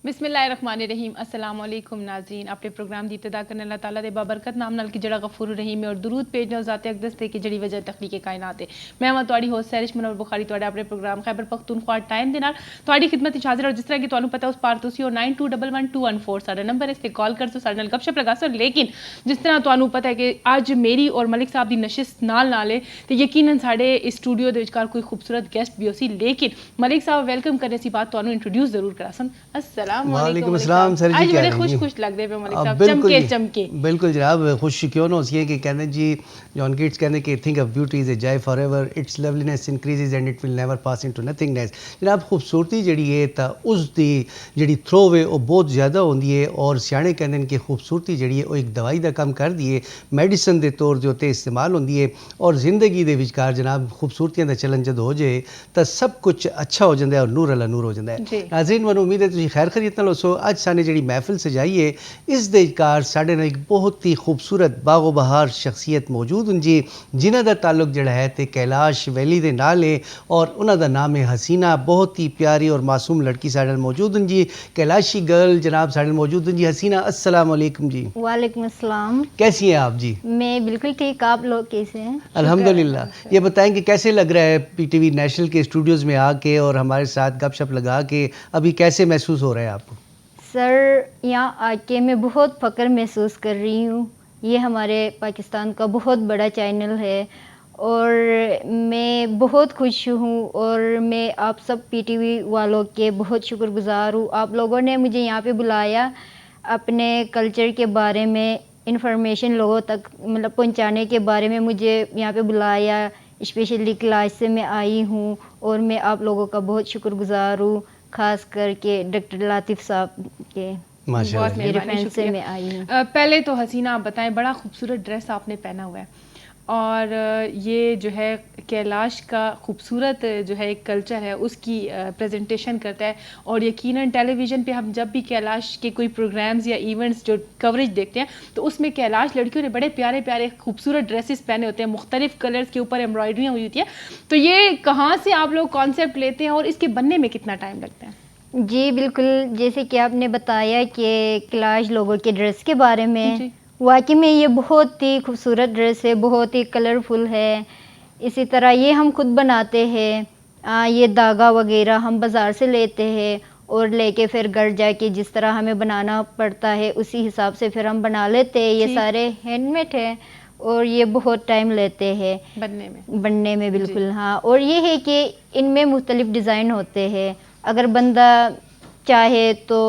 بسم اللہ الرحمن الرحیم. السلام علیکم ناظرین. اپنے پروگرام دی ابتدا کرنے اللہ تعالیٰ دے بابرکت نام نال کی جڑا غفور الرحیم ہے اور درود بھیجنا ذات اقدس تے کی جڑی وجہ تخلیق کائنات ہے. میں ہاں تواڈی ہوسٹ سہرش منور بخاری تواڈا اپنے پروگرام خیبر پختونخوا ٹائم دے نال تواڈی خدمت وچ حاضر. اور جس طرح کہ تانوں پتہ اس پار تسی 92111214 ساڈا نمبر اس تے کال کر سو ساڈے نال گپ شپ لگا سو. لیکن جس طرح تانوں پتہ ہے کہ اج میری اور ملک صاحب دی نشست نال ہے تے یقیناً ساڈے اسٹوڈیو دے وچکار کوئی خوبصورت گیسٹ بھی ہوسی. لیکن ملک صاحب ویلکم کرنے سی بات تانوں انٹروڈیوس ضرور کراسن. السلام علیکم. سر جی بڑے خوش لگتے پہ ملک صاحب چمکے. بالکل جناب, خوش کیوں نہ ہوسی ہے کہ کہتے ہیں جی جان کیٹس کہتے ہیں کہ thing of beauty is a joy for ever, its loveliness increases and it will never pass into nothingness. جناب خوبصورتی جڑی ہے تا اس دی جڑی تھرو ہے وہ بہت زیادہ ہوندی ہے اور سیانے کہتے ہیں کہ خوبصورتی جڑی ہے وہ ایک دوائی دا کم کر دی ہے, میڈیسن دے طور جو تے استعمال ہوندی ہے. اور زندگی دے وچکار جناب خوبصورتیاں دا چلن جد ہو جائے تا سب کچھ اچھا ہو جاتا ہے اور نور اللہ نور ہو جاتا ہے. ناظرین من امید ہے تسی خیر خیریت نال ہوسو. اج سانے جڑی محفل سجائی ہے اس دے کار ساڈے نال ایک بہت ہی خوبصورت باغ و بہار شخصیت موجود ہیں جی, جنہ دا تعلق جڑا ہے تے کیلاش ویلی دے نال ہے اور انہاں دا نام ہے حسینہ. بہت ہی پیاری اور معصوم لڑکی ساڈے نال موجود ہیں جی, کیلاشی گرل جناب ساڈے نال موجود ہیں جی. حسینہ السلام علیکم جی. وعلیکم السلام. کیسی ہیں آپ جی؟ میں بالکل ٹھیک, آپ لوگ کیسے ہیں؟ الحمدللہ. یہ بتائیں کہ کیسے لگ رہا ہے پی ٹی وی نیشنل کے اسٹوڈیوز میں آ کے اور ہمارے ساتھ گپ شپ لگا کے, ابھی کیسے محسوس ہو رہا ہے آپ کو؟ سر یہاں آ کے میں بہت فخر محسوس کر رہی ہوں. یہ ہمارے پاکستان کا بہت بڑا چینل ہے اور میں بہت خوش ہوں اور میں آپ سب پی ٹی وی والوں کے بہت شکر گزار ہوں. آپ لوگوں نے مجھے یہاں پہ بلایا اپنے کلچر کے بارے میں انفارمیشن لوگوں تک مطلب پہنچانے کے بارے میں. مجھے یہاں پہ بلایا اسپیشلی کلاس سے میں آئی ہوں اور میں آپ لوگوں کا بہت شکر گزار ہوں, خاص کر کے ڈاکٹر لاطف صاحب کے ریفرنس سے میں آئی ہوں. پہلے تو حسینہ آپ بتائیں, بڑا خوبصورت ڈریس آپ نے پہنا ہوا ہے اور یہ جو ہے کیلاش کا خوبصورت جو ہے ایک کلچر ہے اس کی پریزنٹیشن کرتا ہے. اور یقیناً ٹیلی ویژن پہ ہم جب بھی کیلاش کے کوئی پروگرامز یا ایونٹس جو کوریج دیکھتے ہیں تو اس میں کیلاش لڑکیوں نے بڑے پیارے پیارے خوبصورت ڈریسز پہنے ہوتے ہیں, مختلف کلرز کے اوپر ایمبرائڈریاں ہوئی ہوتی ہیں. تو یہ کہاں سے آپ لوگ کانسیپٹ لیتے ہیں اور اس کے بننے میں کتنا ٹائم لگتا ہے؟ جی بالکل, جیسے کہ آپ نے بتایا کہ کیلاش لوگوں کے ڈریس کے بارے میں, واقعی میں یہ بہت ہی خوبصورت ڈریس ہے, بہت ہی کلرفل ہے. اسی طرح یہ ہم خود بناتے ہیں, یہ دھاگا وغیرہ ہم بازار سے لیتے ہیں اور لے کے پھر گھر جا کے جس طرح ہمیں بنانا پڑتا ہے اسی حساب سے پھر ہم بنا لیتے ہیں. یہ سارے ہینڈ میڈ ہے اور یہ بہت ٹائم لیتے ہیں بننے میں. بالکل ہاں. اور یہ ہے کہ ان میں مختلف ڈیزائن ہوتے ہیں. اگر بندہ چاہے تو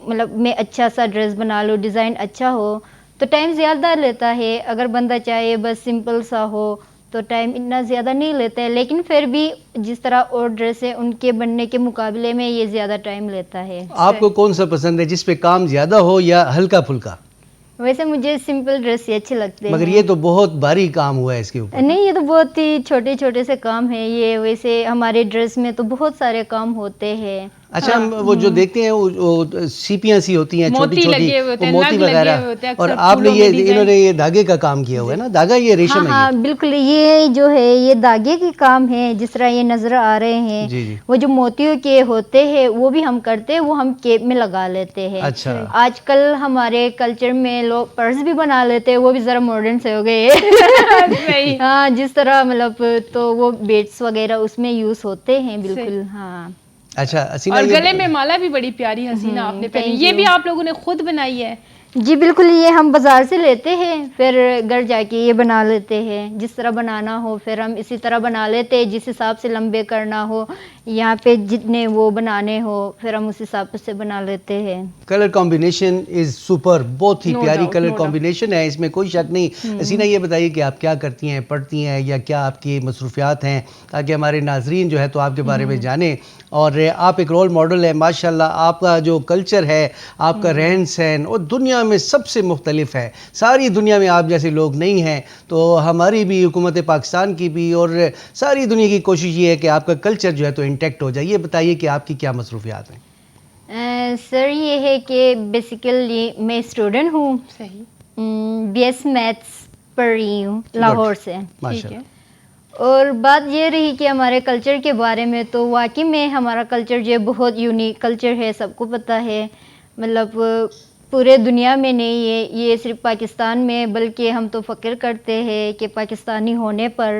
مطلب میں اچھا سا ڈریس بنا لوں, ڈیزائن اچھا ہو تو ٹائم زیادہ لیتا ہے. اگر بندہ چاہے بس سمپل سا ہو تو ٹائم اتنا زیادہ نہیں لیتا ہے. لیکن پھر بھی جس طرح اور ڈریس ہے ان کے بننے کے مقابلے میں یہ زیادہ ٹائم لیتا ہے. آپ کو کون سا پسند ہے, جس پہ کام زیادہ ہو یا ہلکا پھلکا؟ ویسے مجھے سمپل ڈریس ہی اچھے لگتے ہیں. مگر یہ تو بہت بھاری کام ہوا ہے اس کے اوپر. نہیں, یہ تو بہت ہی چھوٹے چھوٹے سے کام ہیں. یہ ویسے ہمارے ڈریس میں تو بہت سارے کام ہوتے ہیں. اچھا, وہ جو دیکھتے ہیں وہ سیپیاں سی ہوتی ہیں چھوٹی چھوٹی, وہ موتی وغیرہ, اور آپ نے یہ انہوں نے یہ دھاگے کا کام کیا ہوا ہے نا, دھاگا یہ ریشم ہے. ہاں بالکل, یہ جو ہے یہ دھاگے کے کام ہے. جس طرح یہ نظر آ رہے ہیں وہ جو موتیوں کے ہوتے ہیں وہ بھی ہم کرتے ہیں, وہ ہم کیپ میں لگا لیتے ہیں. اچھا, آج کل ہمارے کلچر میں لوگ پرس بھی بنا لیتے ہیں, وہ بھی ذرا ماڈرن سے ہو گئے ہیں. ہاں جس طرح مطلب تو وہ بیٹس وغیرہ اس میں یوز ہوتے ہیں. بالکل ہاں. اچھا, اور گلے میں مالا بھی بڑی پیاری حسینہ آپ نے پہنی, یہ بھی آپ لوگوں نے خود بنائی ہے؟ جی بالکل, یہ ہم بازار سے لیتے ہیں, پھر گھر جا کے یہ بنا لیتے ہیں. جس طرح بنانا ہو پھر ہم اسی طرح بنا لیتے ہیں, جس حساب سے لمبے کرنا ہو یہاں پہ جتنے وہ بنانے ہو پھر ہم اس حساب سے بنا لیتے ہیں. کلر کمبینیشن از سپر, بہت ہی پیاری کلر کمبینیشن ہے, اس میں کوئی شک نہیں. حسینہ یہ بتائیے کہ آپ کیا کرتی ہیں, پڑھتی ہیں یا کیا آپ کی مصروفیات ہیں, تاکہ ہمارے ناظرین جو ہے تو آپ کے بارے میں جانیں. اور آپ ایک رول ماڈل ہے ماشاءاللہ. آپ کا جو کلچر ہے, آپ کا رہن سہن وہ دنیا میں سب سے مختلف ہے. ساری دنیا میں آپ جیسے لوگ نہیں ہیں, تو ہماری بھی حکومت پاکستان کی بھی اور ساری دنیا کی کوشش یہ ہے کہ آپ کا کلچر جو ہے تو انٹیکٹ ہو جائے. یہ بتائیے کہ آپ کی کیا مصروفیات ہیں؟ سر یہ ہے کہ بیسیکلی میں اسٹوڈنٹ ہوں, بی ایس میتھس پڑھ رہی ہوں لاہور سے. ماشاءاللہ. اور بات یہ رہی کہ ہمارے کلچر کے بارے میں، تو واقعی میں ہمارا کلچر جو ہے بہت یونیک کلچر ہے، سب کو پتہ ہے، مطلب پورے دنیا میں نہیں ہے یہ، صرف پاکستان میں، بلکہ ہم تو فخر کرتے ہیں کہ پاکستانی ہونے پر،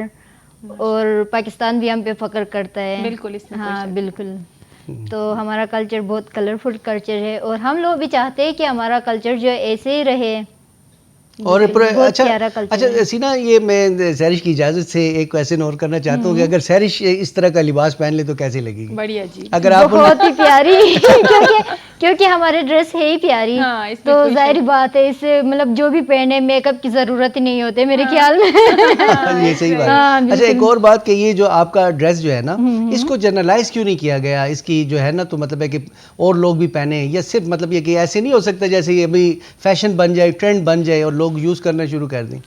اور پاکستان بھی ہم پہ فخر کرتا ہے. بالکل، اس میں کوئی ہاں شک بالکل. تو ہمارا کلچر بہت کلرفل کلچر ہے، اور ہم لوگ بھی چاہتے ہیں کہ ہمارا کلچر جو ہے ایسے ہی رہے. اور بہت پیارا کلچر ہے. اچھا سینا، یہ میں سیرش کی اجازت سے ایک کویسچن اور کرنا چاہتا ہوں کہ اگر سیرش اس طرح کا لباس پہن لے تو کیسی لگے گی؟ بڑی عجیب، اگر آپ بہت ہی پیاری کیونکہ ہمارے ڈریس ہے ہی پیاری، ہاں، اس میں تو کوئی ظاہر بات ہے، اس سے مطلب جو بھی پہنے میک اپ کی ضرورت ہی نہیں ہوتے میرے خیال میں. یہ صحیح بات ہاں، ہے. اچھا ایک اور بات کہ یہ جو آپ کا ڈریس جو ہے نا، اس کو جنرلائز کیوں نہیں کیا گیا؟ اس کی جو ہے نا تو مطلب ہے کہ اور لوگ بھی پہنے، یا صرف مطلب یہ کہ ایسے نہیں ہو سکتا جیسے یہ ابھی فیشن بن جائے، ٹرینڈ بن جائے اور لوگ یوز کرنا شروع کر دیں؟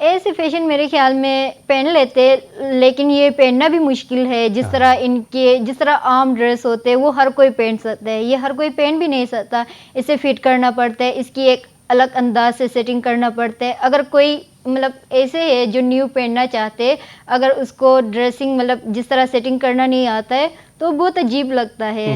ایسے فیشن میرے خیال میں پہن لیتے، لیکن یہ پہننا بھی مشکل ہے. جس طرح عام ڈریس ہوتے ہیں وہ ہر کوئی پہن سکتا ہے، یہ ہر کوئی پہن بھی نہیں سکتا. اسے فٹ کرنا پڑتا ہے، اس کی ایک الگ انداز سے سیٹنگ کرنا پڑتا ہے. اگر کوئی مطلب ایسے ہے جو نیو پہننا چاہتے، اگر اس کو ڈریسنگ مطلب جس طرح سیٹنگ کرنا نہیں آتا ہے تو بہت عجیب لگتا ہے.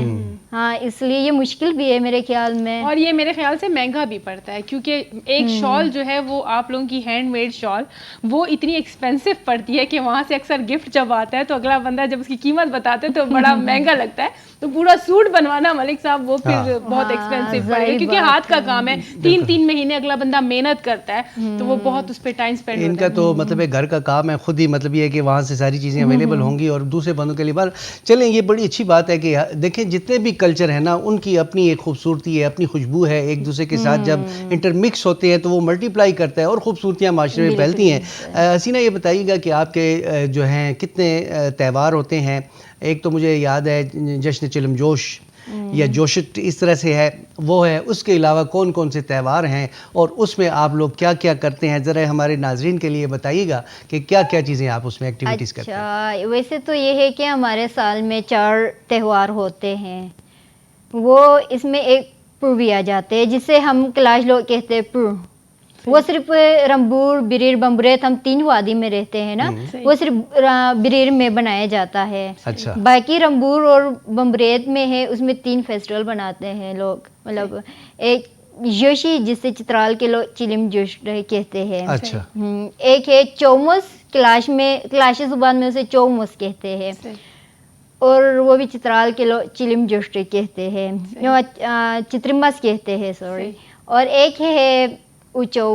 ہاں، اس لیے یہ مشکل بھی ہے میرے خیال میں، اور یہ میرے خیال سے مہنگا بھی پڑتا ہے، کیونکہ ایک شال جو ہے وہ آپ لوگوں کی ہینڈ میڈ شال وہ اتنی ایکسپینسو پڑتی ہے کہ وہاں سے اکثر گفٹ جب آتا ہے تو اگلا بندہ جب اس کی قیمت بتاتے تو بڑا مہنگا لگتا ہے. تو پورا سوٹ بنوانا ملک صاحب وہ پھر بہت ایکسپینسو پڑے گا، کیونکہ ہاتھ کا کام ہے. 3 مہینے اگلا بندہ محنت کرتا ہے تو وہ بہت اس پہ ٹائم اسپینڈ ان ہوتا کا ہے. تو مطلب گھر کا کام ہے خود ہی، مطلب یہ ہے کہ وہاں سے ساری چیزیں اویلیبل ہوں گی اور دوسرے بندوں کے لیے چلیں. یہ بڑی اچھی بات ہے کہ دیکھیں جتنے بھی کلچر ہیں نا ان کی اپنی ایک خوبصورتی ہے، اپنی خوشبو ہے. ایک دوسرے کے ساتھ جب انٹرمکس ہوتے ہیں تو وہ ملٹی پلائی کرتا ہے اور خوبصورتیاں معاشرے میں پھیلتی ہیں. حسینہ یہ بتائیے گا کہ آپ کے جو ہیں کتنے تہوار ہوتے ہیں؟ ایک تو مجھے یاد ہے جشن چلم جوش یا جوشت اس طرح سے ہے، وہ ہے. اس کے علاوہ کون کون سے تہوار ہیں اور اس میں آپ لوگ کیا کیا کرتے ہیں؟ ذرا ہمارے ناظرین کے لیے بتائیے گا کہ کیا کیا چیزیں آپ اس میں ایکٹیویٹیز کرتے ہیں. اچھا، ویسے تو یہ ہے کہ ہمارے سال میں 4 تہوار ہوتے ہیں. وہ اس میں ایک پر بھی آ جاتے ہیں جسے ہم کلاش لوگ کہتے ہیں پر. وہ صرف رمبور، بریر، بمبریت، ہم 3 وادی میں رہتے ہیں نا، وہ صرف بریر میں بنایا جاتا ہے. اچھا. باقی رمبور اور بمبریت میں ہے، اس میں 3 فیسٹیول بناتے ہیں لوگ. مطلب ایک جوشی جسے چترال کے لوگ چلم جوش کہتے ہیں. اچھا. ایک ہے چومس، کلاشی زبان میں اسے چومس کہتے ہیں، اور وہ بھی چترال کے لوگ چلم جوش کہتے ہیں، چترمس کہتے ہیں سوری. اور ایک ہے اچو.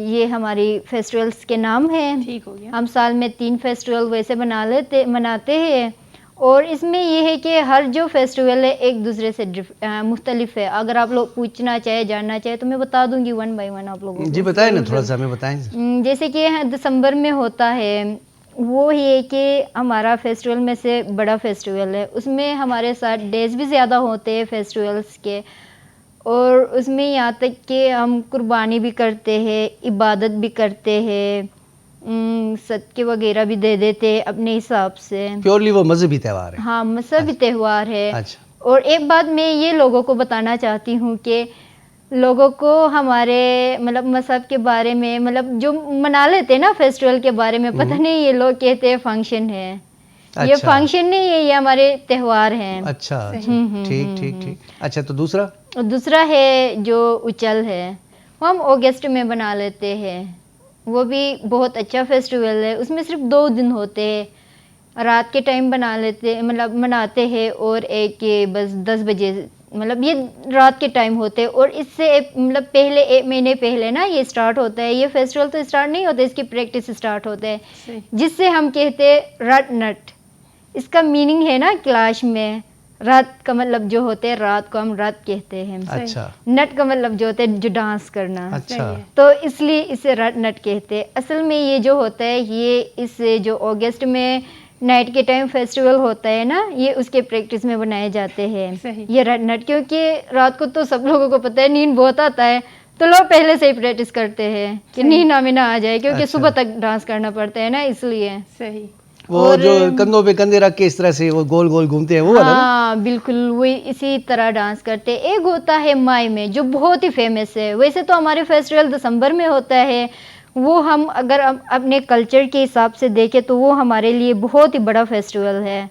یہ ہماری فیسٹیولز کے نام ہیں. ہم سال میں 3 فیسٹیول ویسے مناتے ہیں. اور اس میں یہ ہے کہ ہر جو فیسٹیول ہے ایک دوسرے سے مختلف ہے. اگر آپ لوگ پوچھنا چاہے، جاننا چاہے تو میں بتا دوں گی 1 بائی 1 آپ لوگوں کو. جی بتائیں نا، تھوڑا سا ہمیں بتائیں. جیسے کہ دسمبر میں ہوتا ہے، وہ یہ کہ ہمارا فیسٹیول میں سے بڑا فیسٹیول ہے. اس میں ہمارے ساتھ ڈیز بھی زیادہ ہوتے ہیں فیسٹیولز کے، اور اس میں یہاں تک کہ ہم قربانی بھی کرتے ہیں، عبادت بھی کرتے ہیں، صدقے وغیرہ بھی دے دیتے ہیں اپنے حساب سے. پیورلی وہ مذہبی تہوار ہے؟ ہاں، مذہبی تہوار ہے. اچھا. اور ایک بات میں یہ لوگوں کو بتانا چاہتی ہوں کہ لوگوں کو ہمارے مطلب مذہب کے بارے میں، مطلب جو منا لیتے ہیں نا فیسٹیول کے بارے میں، پتہ نہیں یہ لوگ کہتے ہیں فنکشن ہے. یہ فنکشن نہیں ہے، یہ ہمارے تہوار ہیں. اچھا. ٹھیک ٹھیک ٹھیک. اچھا تو دوسرا ہے جو اچل ہے، وہ ہم اگست میں بنا لیتے ہیں. وہ بھی بہت اچھا فیسٹیول ہے. اس میں صرف 2 دن ہوتے ہیں. رات کے ٹائم مطلب مناتے ہیں، اور ایک بس 10 بجے مطلب یہ رات کے ٹائم ہوتے ہیں. اور اس سے مطلب پہلے 1 مہینے پہلے نا یہ سٹارٹ ہوتا ہے. یہ فیسٹیول تو سٹارٹ نہیں ہوتا، اس کی پریکٹس سٹارٹ ہوتا ہے، جس سے ہم کہتے ہیں رٹ نٹ. اس کا میننگ ہے نا کلاش میں، رات کا مطلب جو ہوتے ہیں رات کو ہم رات کہتے ہیں. اچھا. نٹ کا مطلب جو ہوتا ہے جو ڈانس کرنا. اچھا. تو اس لیے اسے رٹ نٹ کہتے ہیں. اصل میں یہ جو ہوتا ہے، یہ اس جو اگست میں نائٹ کے ٹائم فیسٹیول ہوتا ہے نا، یہ اس کے پریکٹس میں بنائے جاتے ہیں یہ رٹ نٹ. کیونکہ رات کو تو سب لوگوں کو پتہ ہے نیند بہت آتا ہے، تو لوگ پہلے سے ہی پریکٹس کرتے ہیں کہ نیند ہمیں نہ آ جائے، کیونکہ صبح تک ڈانس کرنا پڑتا ہے نا، اس لیے. صحیح. وہ جو کندھوں پہ کندھے رکھ کے اس طرح سے وہ گول گول گھومتے ہیں، وہ والا؟ ہاں بالکل، وہی اسی طرح ڈانس کرتے. ایک ہوتا ہے مائی میں جو بہت ہی فیمس ہے. ویسے تو ہمارے فیسٹیول دسمبر میں ہوتا ہے. وہ ہم اگر اپنے کلچر کے حساب سے دیکھیں تو وہ ہمارے لیے بہت ہی بڑا فیسٹیول ہے.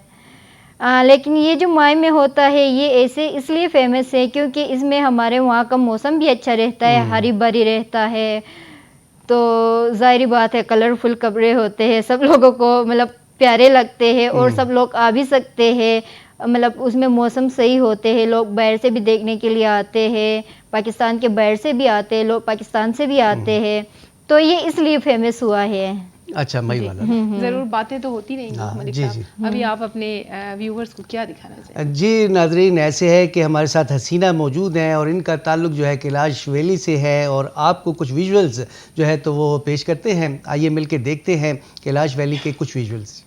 لیکن یہ جو مائی میں ہوتا ہے یہ ایسے اس لیے فیمس ہے کیونکہ اس میں ہمارے وہاں کا موسم بھی اچھا رہتا ہے, ہری بھری رہتا ہے, تو ظاہری بات ہے کلرفل کپڑے ہوتے ہیں, سب لوگوں کو مطلب پیارے لگتے ہیں اور سب لوگ آ بھی سکتے ہیں, مطلب اس میں موسم صحیح ہوتے ہیں, لوگ باہر سے بھی دیکھنے کے لیے آتے ہیں, پاکستان کے باہر سے بھی آتے ہیں, لوگ پاکستان سے بھی آتے ہیں, تو یہ اس لیے فیمس ہوا ہے. اچھا مئی والا ضرور باتیں تو ہوتی رہیں گی ملک صاحب, ابھی آپ اپنے ویورز کو کیا دکھانا چاہیں؟ جی ناظرین, ایسے ہے کہ ہمارے ساتھ حسینہ موجود ہیں اور ان کا تعلق جو ہے کیلاش ویلی سے ہے, اور آپ کو کچھ ویژولز جو ہے تو وہ پیش کرتے ہیں. آئیے مل کے دیکھتے ہیں کیلاش ویلی کے کچھ ویژولز.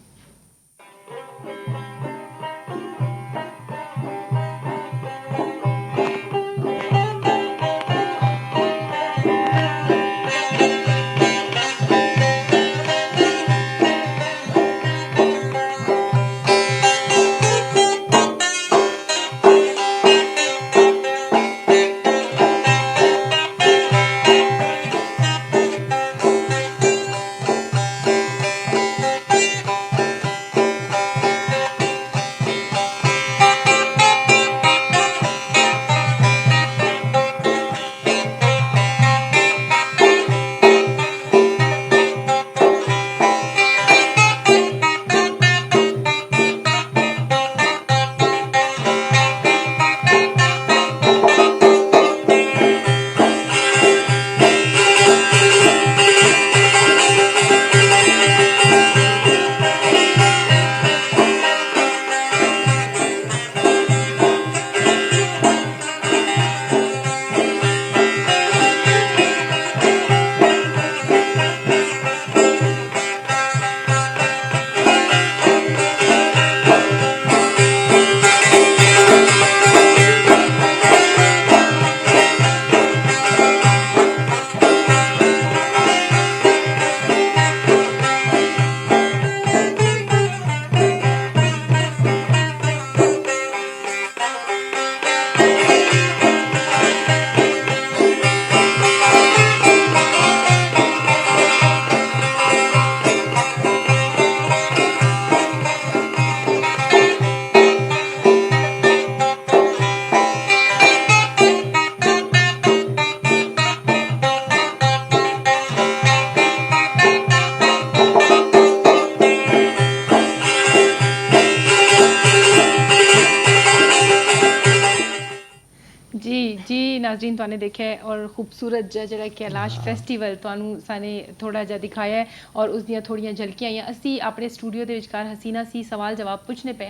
ناظرین تو نے دیکھا ہے اور خوبصورت جڑا کیلاش فیسٹیول ਤੁਹਾਨੂੰ ਸਾਨੇ ਥੋੜਾ ਜਿਹਾ ਦਿਖਾਇਆ ਹੈ ਔਰ ਉਸ ਦੀਆਂ ਥੋੜੀਆਂ ਝਲਕੀਆਂ ਆਈਆਂ. ਅਸੀਂ ਆਪਣੇ ਸਟੂਡੀਓ ਦੇ ਵਿਚਕਾਰ ਹਸੀਨਾ ਸੀ ਸਵਾਲ ਜਵਾਬ ਪੁੱਛਨੇ ਪਏ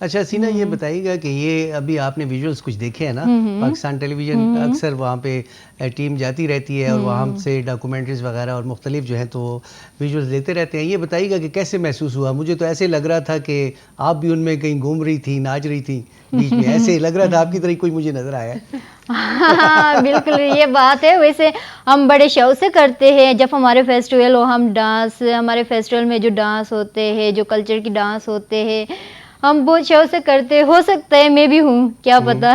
اچھا سینا یہ بتائیے گا کہ یہ ابھی آپ نے ویژولز کچھ دیکھے ہیں نا, پاکستان ٹیلی ویژن اکثر وہاں پہ ٹیم جاتی رہتی ہے اور وہاں سے ڈاکومنٹریز وغیرہ اور مختلف جو ہیں تو ویژولز لیتے رہتے ہیں. یہ بتائیے گا کہ کیسے محسوس ہوا؟ مجھے تو ایسے لگ رہا تھا کہ آپ بھی ان میں کہیں گھوم رہی تھی, ناچ رہی تھی بیچ میں, ایسے لگ رہا تھا آپ کی طرح کوئی مجھے نظر آیا. ہاں بالکل یہ بات ہے. ویسے ہم بڑے شوق سے کرتے ہیں جب ہمارے فیسٹیول ہو, ہم ڈانس, ہمارے فیسٹیول میں جو ڈانس ہوتے ہیں, جو کلچر کی ڈانس ہوتے ہیں, ہم بہت شوق سے کرتے. ہو سکتا ہے میں بھی ہوں, کیا پتہ.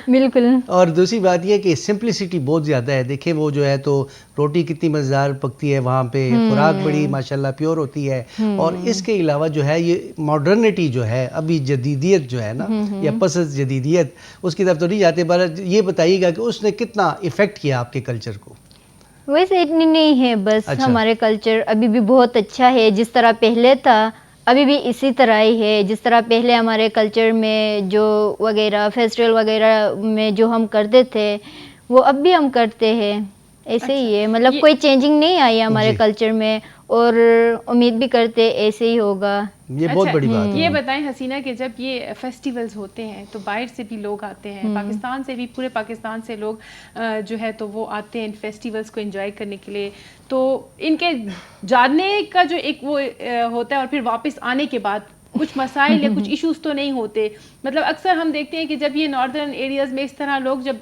بالکل. اور دوسری بات یہ کہ سمپلسٹی بہت زیادہ ہے. دیکھیں وہ جو ہے تو روٹی کتنی مزیدار پکتی ہے وہاں پہ, خوراک بڑی ماشاءاللہ پیور ہوتی ہے. اور اس کے علاوہ جو ہے یہ ماڈرنٹی جو ہے, ابھی جدیدیت جو ہے نا یا پس از جدیدیت, اس کی طرف تو نہیں جاتے. پر یہ بتائیے گا کہ اس نے کتنا افیکٹ کیا آپ کے کلچر کو؟ ویسے اتنی نہیں ہے بس. اچھا. ہمارے کلچر ابھی بھی بہت اچھا ہے, جس طرح پہلے تھا ابھی بھی اسی طرح ہی ہے. جس طرح پہلے ہمارے کلچر میں جو وغیرہ فیسٹیول وغیرہ میں جو ہم کرتے تھے وہ اب بھی ہم کرتے ہیں, ایسے ہی ہے. مطلب کوئی چینجنگ نہیں آئی ہمارے کلچر میں, اور امید بھی کرتے ایسے ہی ہوگا. یہ بہت بڑی بات ہے. یہ بتائیں حسینہ کہ جب یہ فیسٹیولز ہوتے ہیں تو باہر سے بھی لوگ آتے ہیں, پاکستان سے بھی, پورے پاکستان سے لوگ جو ہے تو وہ آتے ہیں ان فیسٹیولز کو انجوائے کرنے کے لیے, تو ان کے جانے کا جو ایک وہ ہوتا ہے اور پھر واپس آنے کے بعد کچھ مسائل یا کچھ ایشوز تو نہیں ہوتے. مطلب اکثر ہم دیکھتے ہیں کہ جب یہ ناردرن ایریاز میں اس طرح لوگ جب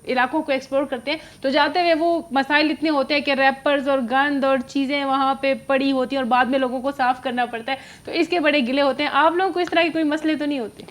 علاقوں کو ایکسپلور کرتے ہیں تو جاتے ہوئے وہ مسائل اتنے ہوتے ہیں کہ ریپرز اور گند اور چیزیں وہاں پہ پڑی ہوتی ہیں اور بعد میں لوگوں کو صاف کرنا پڑتا ہے, تو اس کے بڑے گلے ہوتے ہیں. آپ لوگوں کو اس طرح کے کوئی مسئلے تو نہیں ہوتے؟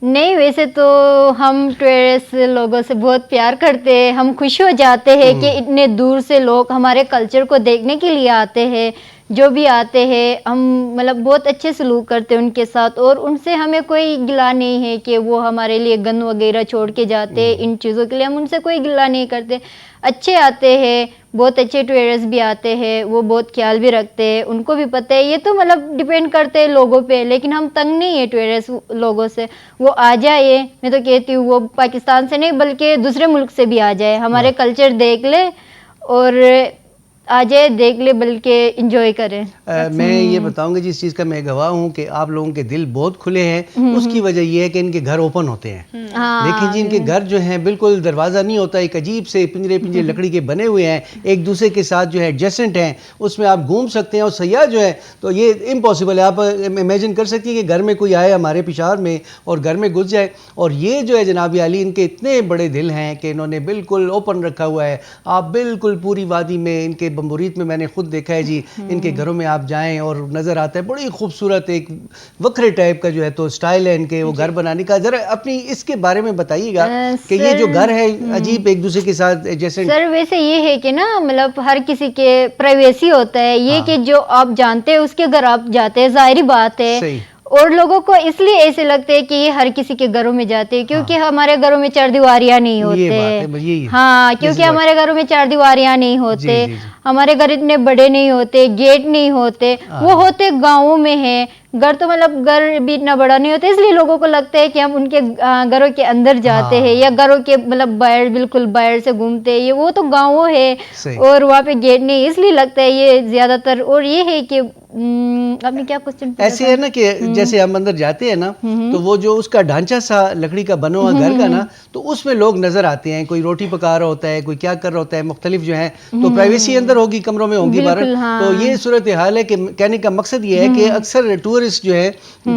نہیں, ویسے تو ہم ٹورسٹ لوگوں سے بہت پیار کرتے ہیں. ہم خوش ہو جاتے ہیں کہ اتنے دور سے لوگ ہمارے کلچر کو دیکھنے کے لیے آتے ہیں. جو بھی آتے ہیں ہم مطلب بہت اچھے سلوک کرتے ہیں ان کے ساتھ, اور ان سے ہمیں کوئی گلہ نہیں ہے کہ وہ ہمارے لیے گند وغیرہ چھوڑ کے جاتے. ان چیزوں کے لیے ہم ان سے کوئی گلہ نہیں کرتے. اچھے آتے ہیں, بہت اچھے ٹورسٹ بھی آتے ہیں, وہ بہت خیال بھی رکھتے ہیں. ان کو بھی پتہ ہے, یہ تو مطلب ڈپینڈ کرتے ہیں لوگوں پہ, لیکن ہم تنگ نہیں ہیں ٹورسٹ لوگوں سے. وہ آ جائے, میں تو کہتی ہوں وہ پاکستان سے نہیں بلکہ دوسرے ملک سے بھی آ جائے, ہمارے کلچر دیکھ لے اور آ جائے, دیکھ لے, بلکہ انجوائے کریں. میں یہ بتاؤں گا جس چیز کا میں گواہ ہوں کہ آپ لوگوں کے دل بہت کھلے ہیں. اس کی وجہ یہ ہے کہ ان کے گھر اوپن ہوتے ہیں. دیکھیں جی, ان کے گھر جو ہیں بالکل دروازہ نہیں ہوتا, ایک عجیب سے پنجرے لکڑی کے بنے ہوئے ہیں, ایک دوسرے کے ساتھ جو ہے ایڈجسٹنٹ ہیں, اس میں آپ گھوم سکتے ہیں. اور سیاح جو ہے تو یہ امپاسبل ہے. آپ امیجن کر سکتی ہیں کہ گھر میں کوئی آئے ہمارے پشاور میں اور گھر میں گھس جائے. اور یہ جو ہے جناب علی, ان کے اتنے بڑے دل ہیں کہ انہوں نے بالکل اوپن رکھا ہوا ہے. آپ بالکل پوری وادی میں, ان کے بمبوریت میں نے خود دیکھا ہے جی, ان کے گھروں میں آپ جائیں اور نظر آتا ہے بڑی خوبصورت ایک وکھرے ٹائپ کا جو ہے تو سٹائل ہے ان کے وہ گھر بنانے کا. ذرا اپنی اس کے بارے میں بتائیے گا کہ یہ جو گھر ہے عجیب ایک دوسرے کے ساتھ جیسے. سر ویسے یہ ہے کہ نا مطلب ہر کسی کے پرائیویسی ہوتا ہے, یہ کہ جو آپ جانتے ہیں اس کے گھر آپ جاتے ہیں, ظاہری بات ہے. اور لوگوں کو اس لیے ایسے لگتے ہیں کہ یہ ہر کسی کے گھروں میں جاتے ہیں کیونکہ ہمارے گھروں میں چار دیواریاں نہیں ہوتے. ہاں, کیونکہ ہمارے گھروں میں چار دیواریاں نہیں ہوتے, ہمارے گھر اتنے بڑے نہیں ہوتے, گیٹ نہیں ہوتے. وہ ہوتے گاؤں میں ہیں گھر, تو مطلب گھر بھی اتنا بڑا نہیں ہوتا, اس لیے لوگوں کو لگتا ہے کہ ہم ان کے گھروں کے اندر جاتے ہیں یا گھروں کے مطلب باہر بالکل باہر سے گھومتے ہیں. یہ وہ تو گاؤں ہے اور وہاں پہ گیٹ نہیں, اس لیے لگتا ہے یہ زیادہ تر. اور یہ ہے کہ آپ نے کیا کوشچن ایسے ہے نا کہ جیسے ہم اندر جاتے ہیں نا تو وہ جو اس کا ڈھانچہ سا لکڑی کا بنا ہوا گھر کا نا, تو اس میں لوگ نظر آتے ہیں, کوئی روٹی پکا رہا ہوتا ہے, کوئی کیا کر رہا ہوتا ہے, مختلف جو ہیں تو پرائیویسی اندر ہوگی, کمروں میں ہوگی بارہ. تو یہ صورتحال ہے کہ کہنے کا مقصد یہ ہے کہ اکثر ٹورسٹ جو ہے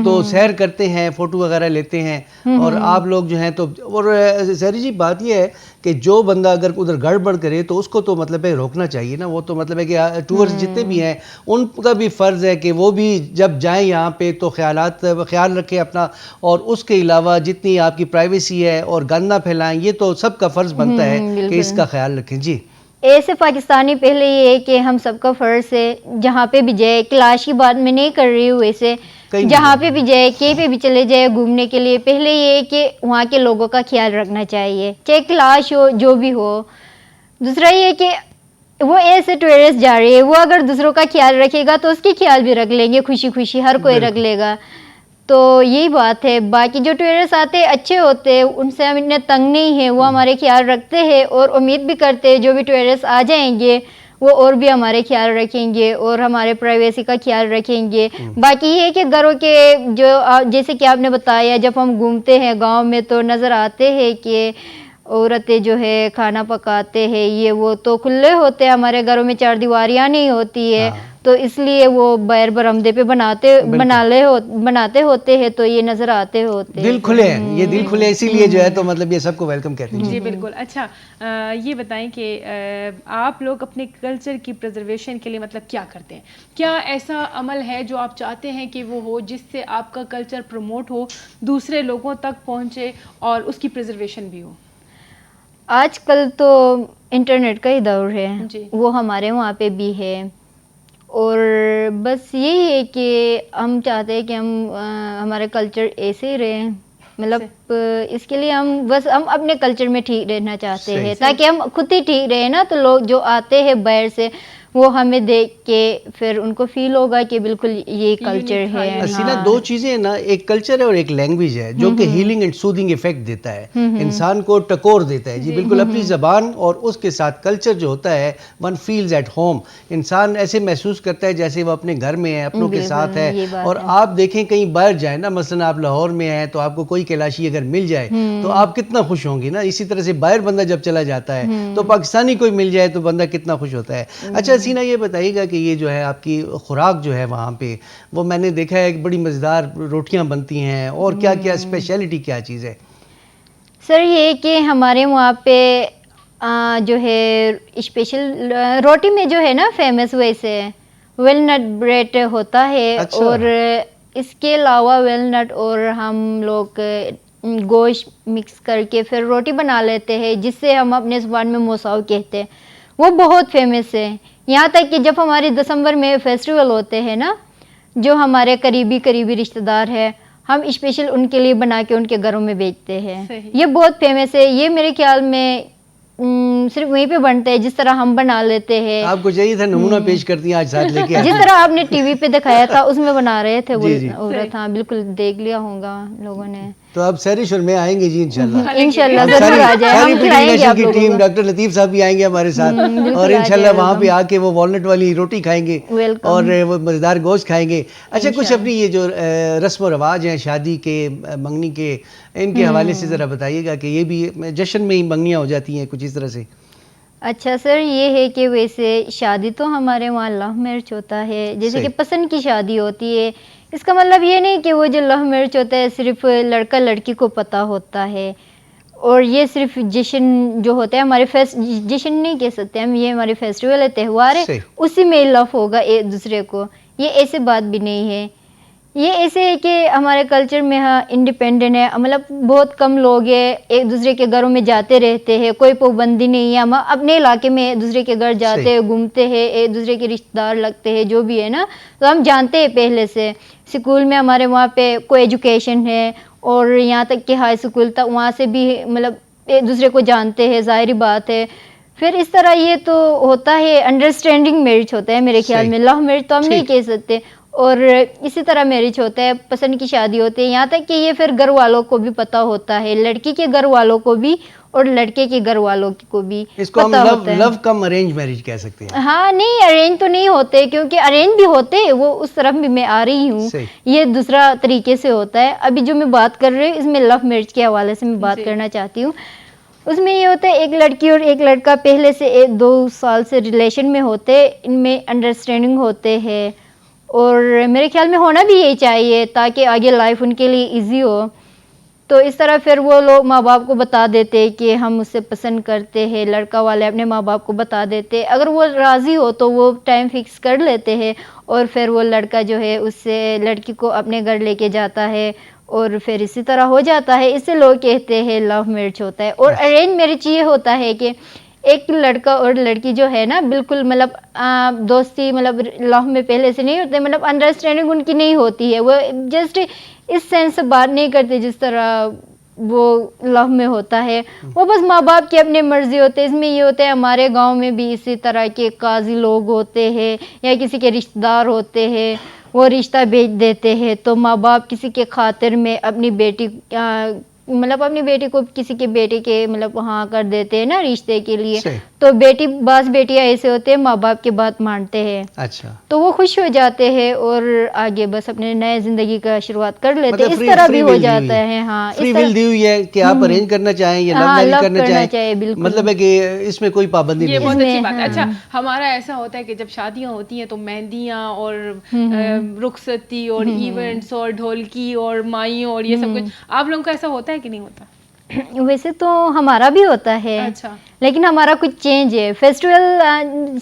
تو سیر کرتے ہیں, فوٹو وغیرہ لیتے ہیں, اور آپ لوگ جو ہیں تو. اور ظاہری جی بات یہ ہے کہ جو بندہ اگر ادھر گڑبڑ کرے تو اس کو تو مطلب ہے روکنا چاہیے نا. وہ تو مطلب ہے کہ ٹورسٹ جتنے بھی ہیں ان کا بھی فرض ہے کہ وہ بھی جب جائیں یہاں پہ تو خیال رکھیں اپنا, اور اس کے علاوہ جتنی آپ کی پرائیویسی ہے اور گند نہ پھیلائیں, یہ تو سب کا فرض بنتا ہے کہ اس کا خیال رکھیں. جی ایسے پاکستانی پہلے یہ ہے کہ ہم سب کا فرض ہے جہاں پہ بھی جائے, کلاش کی بات میں نہیں کر رہی ہوں, ویسے جہاں پہ بھی جائے, کہیں پہ بھی چلے جائے گھومنے کے لیے, پہلے یہ ہے کہ وہاں کے لوگوں کا خیال رکھنا چاہیے, چاہے کلاش ہو جو بھی ہو. دوسرا یہ کہ وہ ایسے ٹورسٹ جا رہی ہے, وہ اگر دوسروں کا خیال رکھے گا تو اس کی خیال بھی رکھ لیں گے, خوشی خوشی ہر کوئی رکھ لے گا. تو یہی بات ہے. باقی جو ٹورسٹ آتے اچھے ہوتے, ان سے ہم اتنے تنگ نہیں ہیں, وہ ہمارے خیال رکھتے ہیں اور امید بھی کرتے جو بھی ٹورسٹ آ جائیں گے وہ اور بھی ہمارے خیال رکھیں گے اور ہمارے پرائیویسی کا خیال رکھیں گے. باقی یہ ہے کہ گھروں کے جو جیسے کہ آپ نے بتایا, جب ہم گھومتے ہیں گاؤں میں تو نظر آتے ہیں کہ عورتیں جو ہے کھانا پکاتے ہیں, یہ وہ تو کھلے ہوتے ہیں. ہمارے گھروں میں چار دیواریاں نہیں ہوتی ہے, تو اس لیے وہ باہر برآمدے پہ بناتے ہوتے ہیں, تو یہ نظر آتے ہوتے. دل کھلے ہیں, یہ دل کھلے اسی لیے جو ہے تو مطلب یہ سب کو ویلکم کہتے ہیں. جی بالکل. اچھا یہ بتائیں کہ آپ لوگ اپنے کلچر کی پریزرویشن کے لیے مطلب کیا کرتے ہیں؟ کیا ایسا عمل ہے جو آپ چاہتے ہیں کہ وہ ہو جس سے آپ کا کلچر پروموٹ ہو, دوسرے لوگوں تک پہنچے اور اس کی پریزرویشن بھی ہو؟ آج کل تو انٹرنیٹ کا ہی دور ہے, وہ ہمارے وہاں پہ بھی ہے. اور بس یہی ہے کہ ہم چاہتے ہیں کہ ہمارے کلچر ایسے ہی رہیں. مطلب اس کے لیے ہم اپنے کلچر میں ٹھیک رہنا چاہتے صحیح. ہیں تاکہ ہم خود ہی ٹھیک رہیں نا, تو لوگ جو آتے ہیں باہر سے وہ ہمیں دیکھ کے پھر ان کو فیل ہوگا کہ بالکل یہ کلچر ہے. حسینہ, دو چیزیں نا, ایک کلچر ہے اور ایک لینگویج ہے جو کہ ہیلنگ اینڈ سودنگ ایفیکٹ دیتا ہے, انسان کو ٹکور دیتا ہے. جی بالکل, اپنی زبان اور اس کے ساتھ کلچر جو ہوتا ہے, ون فیلز ایٹ ہوم, انسان ایسے محسوس کرتا ہے جیسے وہ اپنے گھر میں ہے, اپنوں کے ساتھ ہے. اور آپ دیکھیں کہیں باہر جائیں نا, مثلا آپ لاہور میں ہیں تو آپ کو کوئی کیلاشی اگر مل جائے تو آپ کتنا خوش ہوں گی نا. اسی طرح سے باہر بندہ جب چلا جاتا ہے تو پاکستانی کوئی مل جائے تو بندہ کتنا خوش ہوتا ہے. اچھا حسینہ, یہ بتائیے گا کہ یہ جو ہے آپ کی خوراک جو ہے وہاں پہ, وہ میں نے دیکھا ہے بڑی مزیدار روٹیاں بنتی ہیں, اور کیا کیا اسپیشلٹی کیا چیز ہے؟ سر یہ کہ ہمارے وہاں پہ جو ہے اسپیشل روٹی میں جو ہے نا فیمس ویسے ویل نٹ بریڈ ہوتا ہے. اچھا. اور اس کے علاوہ ویل نٹ اور ہم لوگ گوشت مکس کر کے پھر روٹی بنا لیتے ہیں جس سے ہم اپنے زبان میں موساو کہتے ہیں, وہ بہت فیمس ہے. یہاں تک کہ جب ہمارے دسمبر میں فیسٹیول ہوتے ہیں نا, جو ہمارے قریبی رشتہ دار ہیں, ہم اسپیشل ان کے لیے بنا کے ان کے گھروں میں بیچتے ہیں. یہ بہت فیمس ہے. یہ میرے خیال میں صرف وہیں پہ بنتے ہیں جس طرح ہم بنا لیتے ہیں. آپ کو چاہیے تھا نمونہ پیش کرتی ہیں آج ساتھ لے کے. جس طرح آپ نے ٹی وی پہ دکھایا تھا اس میں بنا رہے تھے وہ عورت. ہاں بالکل, دیکھ لیا ہوگا لوگوں نے. تو اب سیرش اور میں آئیں گے جی انشاءاللہ. انشاءاللہ ضرور آ جائیں, ہم کھلائیں گے آپ کی لوگوں ٹیم, کو. ڈاکٹر لطیف صاحب بھی آئیں گے ہمارے ساتھ, اور انشاءاللہ وہاں پہ آ کے وہ والنٹ والی روٹی کھائیں گے اور وہ مزیدار گوشت کھائیں گے. اچھا, کچھ اپنی یہ جو رسم و رواج ہیں شادی کے, منگنی کے, ان کے حوالے سے ذرا بتائیے گا کہ یہ بھی جشن میں ہی منگنیاں ہو جاتی ہیں کچھ اس طرح سے؟ اچھا سر, یہ ہے کہ ویسے شادی تو ہمارے وہاں لو میرج ہوتا ہے, جیسے کہ پسند کی شادی ہوتی ہے. اس کا مطلب یہ نہیں کہ وہ جو لو میرج ہوتا ہے صرف لڑکا لڑکی کو پتہ ہوتا ہے, اور یہ صرف جشن جو ہوتا ہے ہمارے جشن نہیں کہہ سکتے ہم, یہ ہمارے فیسٹیول ہے, تہوار ہے, اسی میں لو ہوگا ایک دوسرے کو. یہ ایسے بات بھی نہیں ہے. یہ ایسے ہے کہ ہمارے کلچر میں ہاں انڈیپینڈنٹ ہے, مطلب بہت کم لوگ ہیں ایک دوسرے کے گھروں میں جاتے رہتے ہیں, کوئی پابندی نہیں ہے. ہم اپنے علاقے میں ایک دوسرے کے گھر جاتے ہیں, گھومتے ہیں, ایک دوسرے کے رشتہ دار لگتے ہیں جو بھی ہے نا, تو ہم جانتے ہیں پہلے سے. اسکول میں ہمارے وہاں پہ کوئی ایجوکیشن ہے, اور یہاں تک کہ ہائی اسکول تک وہاں سے بھی مطلب ایک دوسرے کو جانتے ہیں, ظاہری بات ہے. پھر اس طرح یہ تو ہوتا ہے, انڈرسٹینڈنگ میرج ہوتا ہے میرے خیال میں. لو میرج تو ہم نہیں کہہ سکتے. اور اسی طرح میرج ہوتا ہے, پسند کی شادی ہوتی ہے. یہاں تک کہ یہ پھر گھر والوں کو بھی پتہ ہوتا ہے, لڑکی کے گھر والوں کو بھی اور لڑکے کے گھر والوں کو بھی پتہ ہوتا ہے. لو کم ارینج میرج کہہ سکتے ہیں. ہاں نہیں, ارینج تو نہیں ہوتے, کیونکہ ارینج بھی ہوتے, وہ اس طرف بھی میں آ رہی ہوں. یہ دوسرا طریقے سے ہوتا ہے. ابھی جو میں بات کر رہی ہوں اس میں لو میرج کے حوالے سے میں بات کرنا چاہتی ہوں. اس میں یہ ہوتا ہے ایک لڑکی اور ایک لڑکا پہلے سے 2 سال سے ریلیشن میں ہوتے, ان میں انڈرسٹینڈنگ ہوتے ہیں, اور میرے خیال میں ہونا بھی یہی چاہیے تاکہ آگے لائف ان کے لیے ایزی ہو. تو اس طرح پھر وہ لوگ ماں باپ کو بتا دیتے کہ ہم اسے پسند کرتے ہیں, لڑکا والے اپنے ماں باپ کو بتا دیتے, اگر وہ راضی ہو تو وہ ٹائم فکس کر لیتے ہیں, اور پھر وہ لڑکا جو ہے اس سے لڑکی کو اپنے گھر لے کے جاتا ہے, اور پھر اسی طرح ہو جاتا ہے. اس سے لوگ کہتے ہیں لو میرج ہوتا ہے. اور ارینج میرج یہ ہوتا ہے کہ ایک لڑکا اور لڑکی جو ہے نا بالکل مطلب دوستی مطلب لو میں پہلے سے نہیں ہوتے, مطلب انڈرسٹینڈنگ ان کی نہیں ہوتی ہے, وہ جسٹ اس سینس سے بات نہیں کرتے جس طرح وہ لو میں ہوتا ہے. وہ بس ماں باپ کی اپنی مرضی ہوتے. اس میں یہ ہوتا ہے ہمارے گاؤں میں بھی اسی طرح کے قاضی لوگ ہوتے ہیں یا کسی کے رشتہ دار ہوتے ہیں, وہ رشتہ بھیج دیتے ہیں. تو ماں باپ کسی کے خاطر میں اپنی بیٹی مطلب اپنی بیٹی کو کسی کے بیٹے کے مطلب وہاں کر دیتے ہیں نا رشتے کے لیے. تو بعض بیٹیاں ایسے ہوتے ہیں ماں باپ کی بات مانتے ہیں. اچھا, تو وہ خوش ہو جاتے ہیں اور آگے بس اپنے نئے زندگی کا شروعات کر لیتے ہیں. اس طرح بھی ہو جاتا ہے. ہاں, فری ول دی ہوئی ہے کہ آپ ارینج کرنا چاہیں یا لو میرج کرنا چاہیں, مطلب ہے کہ اس میں کوئی پابندی نہیں. یہ بہت اچھی بات ہے. اچھا, ہمارا ایسا ہوتا ہے کہ جب شادیاں ہوتی ہیں تو مہندیاں اور رخصتی اور ایونٹس اور ڈھولکی اور مائیوں اور یہ سب کچھ, آپ لوگوں کا ایسا ہوتا ہے کہ نہیں ہوتا؟ ویسے تو ہمارا بھی ہوتا ہے, لیکن ہمارا کچھ چینج ہے. فیسٹیول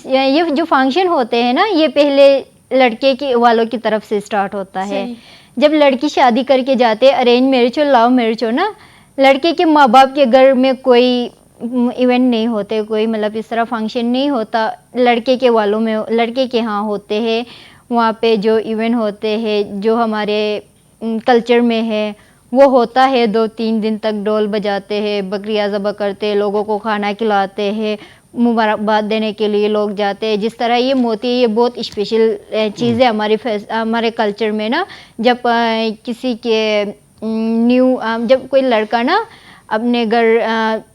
یہ جو فنکشن ہوتے ہیں نا یہ پہلے لڑکے کے والوں کی طرف سے اسٹارٹ ہوتا ہے. جب لڑکی شادی کر کے جاتے, ارینج میرج ہو لو میرج ہو نا, لڑکے کے ماں باپ کے گھر میں کوئی ایونٹ نہیں ہوتے, کوئی مطلب اس طرح فنکشن نہیں ہوتا. لڑکے کے والوں میں لڑکے کے ہاں ہوتے ہیں. وہاں پہ جو ایونٹ ہوتے ہیں جو ہمارے کلچر میں ہے وہ ہوتا ہے 2-3 دن تک ڈول بجاتے ہیں, بکریاں ذبح کرتے ہیں, لوگوں کو کھانا کھلاتے ہیں, مبارکباد دینے کے لیے لوگ جاتے ہیں. جس طرح یہ موتی یہ بہت اسپیشل چیز ہے ہمارے کلچر میں نا. جب کسی کے جب کوئی لڑکا نا اپنے گھر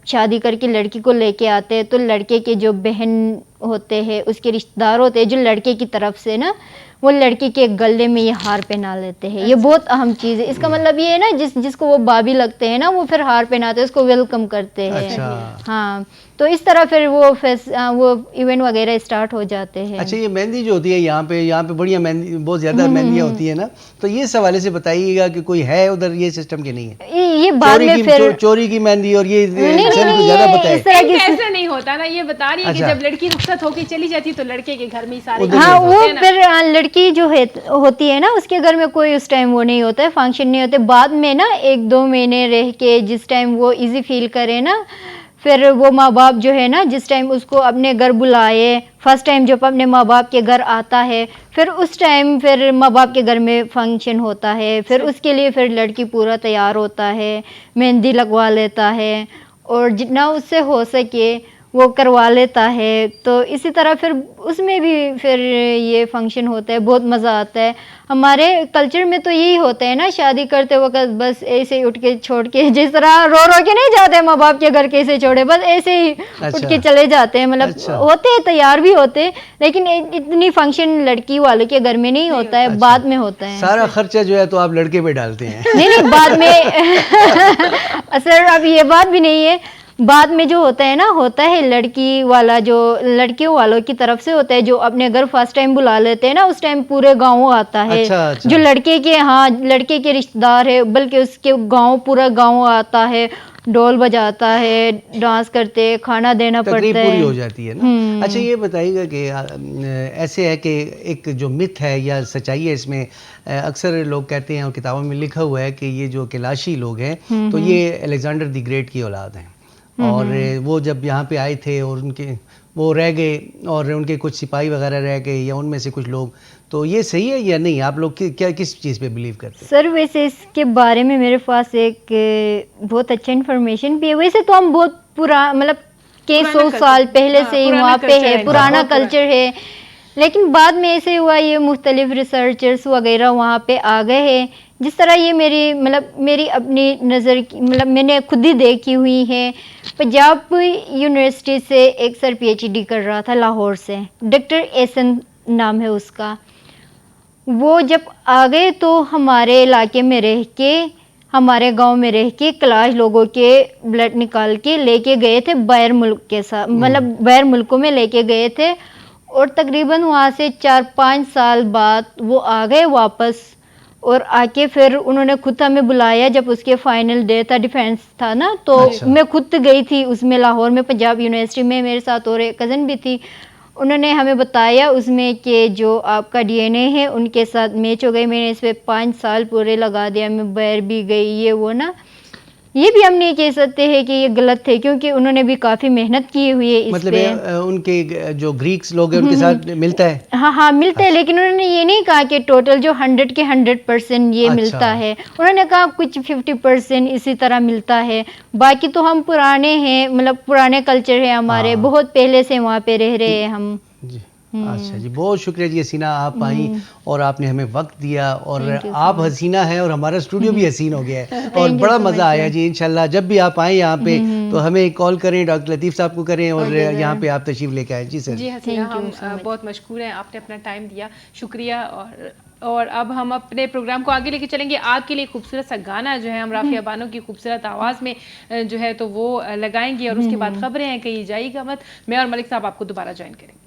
شادی کر کے لڑکی کو لے کے آتے ہیں تو لڑکے کے جو بہن ہوتے ہیں, اس کے رشتہ دار ہوتے ہیں جو لڑکے کی طرف سے نا, وہ لڑکی کے گلے میں یہ ہار پہنا لیتے ہیں. یہ بہت اہم چیز ہے. اس کا مطلب یہ ہے نا جس کو وہ بابی لگتے ہیں نا وہ پھر ہار پہناتے ہیں, اس کو ویلکم کرتے ہیں. ہاں, تو اس طرح پھر وہ ایونٹ وغیرہ اسٹارٹ ہو جاتے ہیں. اچھا, یہ مہندی جو ہوتی ہے یہاں پہ بڑھیا مہندی, بہت زیادہ مہندیاں ہوتی ہیں نا, تو یہ اس حوالے سے بتائیے گا کہ کوئی ہے ادھر یہ سسٹم کہ نہیں ہے؟ یہ بعد میں پھر چوری کی مہندی اور یہ زیادہ بتائے ایسا نہیں ہوتا نا. یہ بتا رہی ہے کہ جب لڑکی رخصت ہو کے چلی جاتی تو لڑکے کے گھر میں سارے, ہاں وہ پھر لڑکی جو ہوتی ہے نا اس کے گھر میں کوئی اس ٹائم وہ نہیں ہوتا ہے, فنکشن نہیں ہوتے. بعد میں نا 1-2 مہینے رہ کے جس ٹائم وہ ایزی فیل کرے نا, پھر وہ ماں باپ جو ہے نا جس ٹائم اس کو اپنے گھر بلائے, فرسٹ ٹائم جب اپنے ماں باپ کے گھر آتا ہے, پھر اس ٹائم پھر ماں باپ کے گھر میں فنکشن ہوتا ہے. پھر اس کے لیے پھر لڑکی پورا تیار ہوتا ہے, مہندی لگوا لیتا ہے اور جتنا اس سے ہو سکے وہ کروا لیتا ہے. تو اسی طرح پھر اس میں بھی پھر یہ فنکشن ہوتا ہے, بہت مزہ آتا ہے. ہمارے کلچر میں تو یہی ہوتا ہے نا, شادی کرتے وقت بس ایسے ہی اٹھ کے چھوڑ کے, جس طرح رو کے نہیں جاتے ماں باپ کے گھر کیسے چھوڑے, بس ایسے ہی اٹھ کے چلے جاتے ہیں. مطلب ہوتے ہیں تیار بھی ہوتے, لیکن اتنی فنکشن لڑکی والے کے گھر میں نہیں ہوتا ہے, بعد میں ہوتا ہے. سارا خرچہ جو ہے تو آپ لڑکے پہ ڈالتے ہیں؟ نہیں بعد میں اصل اب یہ بات بھی نہیں ہے. بعد میں جو ہوتا ہے نا, ہوتا ہے لڑکی والا جو لڑکیوں والوں کی طرف سے ہوتا ہے جو اپنے گھر فرسٹ ٹائم بلا لیتے ہیں نا, اس ٹائم پورے گاؤں آتا ہے. جو لڑکے کے رشتہ دار ہے, بلکہ اس کے گاؤں پورا گاؤں آتا ہے, ڈول بجاتا ہے, ڈانس کرتے, کھانا دینا پڑتا ہے, پوری ہو جاتی ہے نا. اچھا یہ بتائیے گا کہ ایسے ہے کہ ایک جو مت ہے یا سچائی ہے اس میں, اکثر لوگ کہتے ہیں اور کتابوں میں لکھا ہوا ہے کہ یہ جو کیلاشی لوگ ہیں تو یہ الیگزینڈر دی گریٹ کی اولاد ہیں, اور وہ جب یہاں پہ آئے تھے اور ان کے وہ رہ گئے اور ان کے کچھ سپاہی وغیرہ رہ گئے یا ان میں سے کچھ لوگ, تو یہ صحیح ہے یا نہیں؟ آپ لوگ کیا کس چیز پہ بلیو کرتے ہیں؟ سر ویسے اس کے بارے میں میرے پاس ایک بہت اچھا انفارمیشن بھی ہے. ویسے تو ہم بہت مطلب کئی 100 سال پہلے سے ہی وہاں پہ ہے, پرانا کلچر ہے, لیکن بعد میں ایسے ہوا یہ مختلف ریسرچرز وغیرہ وہاں پہ آ گئے ہیں. جس طرح یہ میری اپنی نظر مطلب میں نے خود ہی دیکھی ہوئی ہے. پنجاب یونیورسٹی سے ایک سر PhD کر رہا تھا لاہور سے, ڈاکٹر احسن نام ہے اس کا. وہ جب آ گئے تو ہمارے علاقے میں رہ کے, ہمارے گاؤں میں رہ کے کلاش لوگوں کے بلڈ نکال کے لے کے گئے تھے باہر ملک کے ساتھ, مطلب باہر ملکوں میں لے کے گئے تھے, اور تقریباً وہاں سے 4-5 سال بعد وہ آ گئے واپس. اور آ کے پھر انہوں نے خود ہمیں بلایا جب اس کے فائنل ڈے تھا, ڈیفینس تھا نا, تو میں خود گئی تھی اس میں لاہور میں پنجاب یونیورسٹی میں, میرے ساتھ اور ایک کزن بھی تھی. انہوں نے ہمیں بتایا اس میں کہ جو آپ کا DNA ہے ان کے ساتھ میچ ہو گئی. میں نے اس پہ 5 سال پورے لگا دیا, میں باہر بھی گئی, یہ وہ نا. یہ بھی ہم نہیں کہہ سکتے ہیں کہ یہ غلط ہے, کیونکہ انہوں نے بھی کافی محنت کی ہوئی ہے اس مطلب پہ. ان کے جو گریکس لوگ ہیں ان کے ساتھ ملتا ہے؟ ہاں ملتا ہے, لیکن انہوں نے یہ نہیں کہا کہ ٹوٹل جو 100 کے 100% یہ ملتا ہے. انہوں نے کہا کچھ 50% اسی طرح ملتا ہے. باقی تو ہم پرانے ہیں, مطلب پرانے کلچر ہے ہمارے, بہت پہلے سے وہاں پہ رہ رہے ہیں ہم. اچھا جی, بہت شکریہ جی حسینہ, آپ آئیں اور آپ نے ہمیں وقت دیا, اور آپ حسینہ ہیں اور ہمارا اسٹوڈیو بھی حسین ہو گیا ہے, اور بڑا مزہ آیا جی. انشاءاللہ جب بھی آپ آئیں یہاں پہ تو ہمیں کال کریں, ڈاکٹر لطیف صاحب کو کریں, اور یہاں پہ آپ تشریف لے کے آئیں. جی سر. جی حسینہ, ہم بہت مشکور ہیں, آپ نے اپنا ٹائم دیا, شکریہ. اور اب ہم اپنے پروگرام کو آگے لے کے چلیں گے. آپ کے لیے خوبصورت سا گانا جو ہے ہم رافیہ بانو کی خوبصورت آواز میں جو ہے تو وہ لگائیں گے, اور اس کے بعد خبریں ہیں, کہیں جائیے گا مت. میں اور ملک صاحب آپ کو دوبارہ جوائن کریں گے.